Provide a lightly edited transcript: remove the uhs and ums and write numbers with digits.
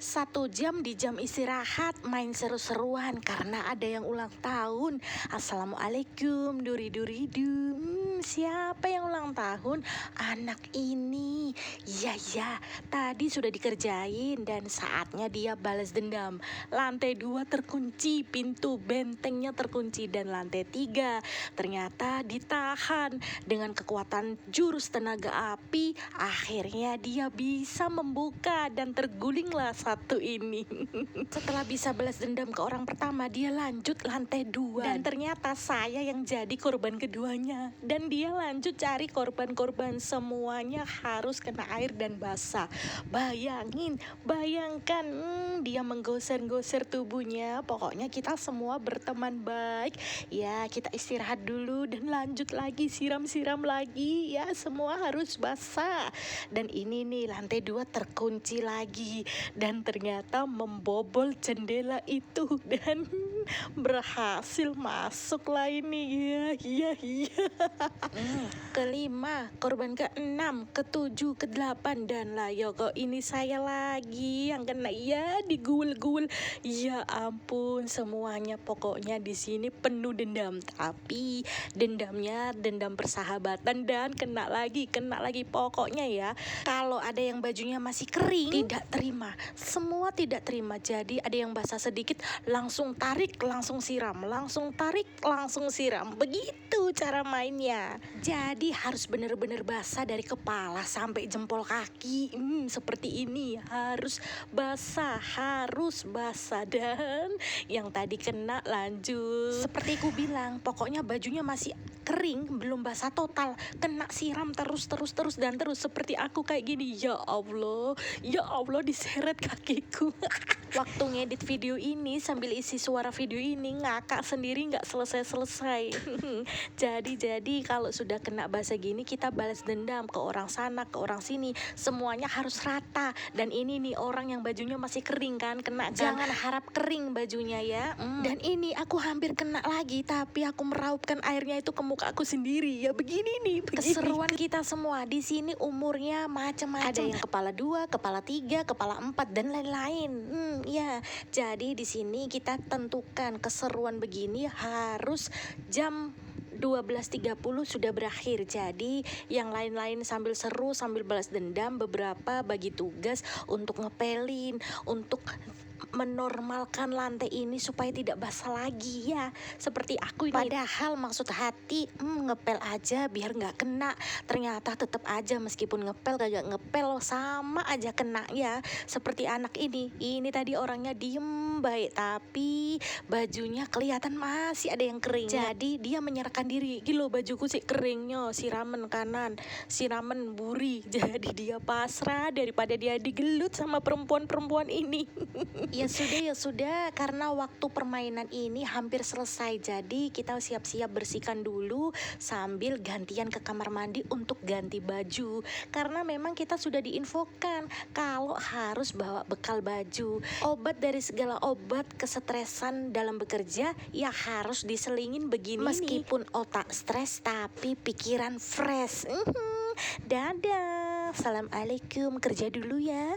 1 jam di jam istirahat main seru-seruan karena ada yang ulang tahun. Assalamualaikum, duri-duri-du. Siapa yang ulang tahun? Anak ini. Ya, tadi sudah dikerjain dan saatnya dia balas dendam. Lantai 2 terkunci, pintu bentengnya terkunci, dan lantai 3 ternyata ditahan. Dengan kekuatan jurus tenaga api, akhirnya dia bisa membuka dan tergulinglah satu ini. Setelah bisa balas dendam ke orang pertama, dia lanjut lantai 2 dan ternyata saya yang jadi korban keduanya. Dan dia lanjut cari korban-korban, semuanya harus kena air dan basah. Bayangkan, dia menggoser-goser tubuhnya. Pokoknya kita semua berteman baik. Ya, kita istirahat dulu dan lanjut lagi, siram-siram lagi. Ya, semua harus basah. Dan ini nih, lantai 2 terkunci lagi. Dan ternyata membobol jendela itu dan berhasil masuklah ini. Ya. Kelima, korban ke-6, ke-7, ke-8, dan lah ya kok ini saya lagi yang kena ya, digul-gul. Ya ampun, semuanya pokoknya di sini penuh dendam. Tapi dendamnya dendam persahabatan dan kena lagi. Pokoknya ya, kalau ada yang bajunya masih kering, tidak terima. Semua tidak terima. Jadi ada yang basah sedikit, langsung tarik, langsung siram. Langsung tarik, langsung siram. Begitu cara mainnya. Jadi harus benar-benar basah dari kepala sampai jempol kaki. Seperti ini, harus basah. Dan yang tadi kena lanjut. Seperti ku bilang, pokoknya bajunya masih kering, belum basah total, kena siram terus dan terus seperti aku kayak gini. Ya Allah, diseret kakiku. Waktu ngedit video ini sambil isi suara video ini ngakak sendiri, nggak selesai. Jadi kalau sudah kena basah gini, kita balas dendam ke orang sana, ke orang sini, semuanya harus rata. Dan ini nih orang yang bajunya masih kering kan, kena kan? Jangan harap kering bajunya ya. Dan ini aku hampir kena lagi, tapi aku meraupkan airnya itu ke muka aku sendiri. Ya begini nih. Keseruan kita semua di sini umurnya macam-macam. Ada yang kepala 2, kepala 3, kepala 4, dan lain-lain. Ya, jadi di sini kita tentukan keseruan begini harus jam 12.30 sudah berakhir. Jadi yang lain-lain sambil seru, sambil balas dendam, beberapa bagi tugas untuk ngepelin, untuk menormalkan lantai ini supaya tidak basah lagi ya, seperti aku ini. Padahal maksud hati ngepel aja biar nggak kena, ternyata tetap aja meskipun ngepel kagak ngepel sama aja kena ya. Seperti anak ini tadi orangnya diem baik, tapi bajunya kelihatan masih ada yang kering. Jadi dia menyerahkan diri, gilo bajuku sih keringnya, siramen kanan, siramen buri. Jadi dia pasrah daripada dia digelut sama perempuan ini. Ya sudah, karena waktu permainan ini hampir selesai. Jadi kita siap-siap bersihkan dulu sambil gantian ke kamar mandi untuk ganti baju. Karena memang kita sudah diinfokan kalau harus bawa bekal baju. Obat dari segala obat kesetresan dalam bekerja ya harus diselingin begini. Meskipun otak stres tapi pikiran fresh. Dadah. Assalamualaikum, kerja dulu ya.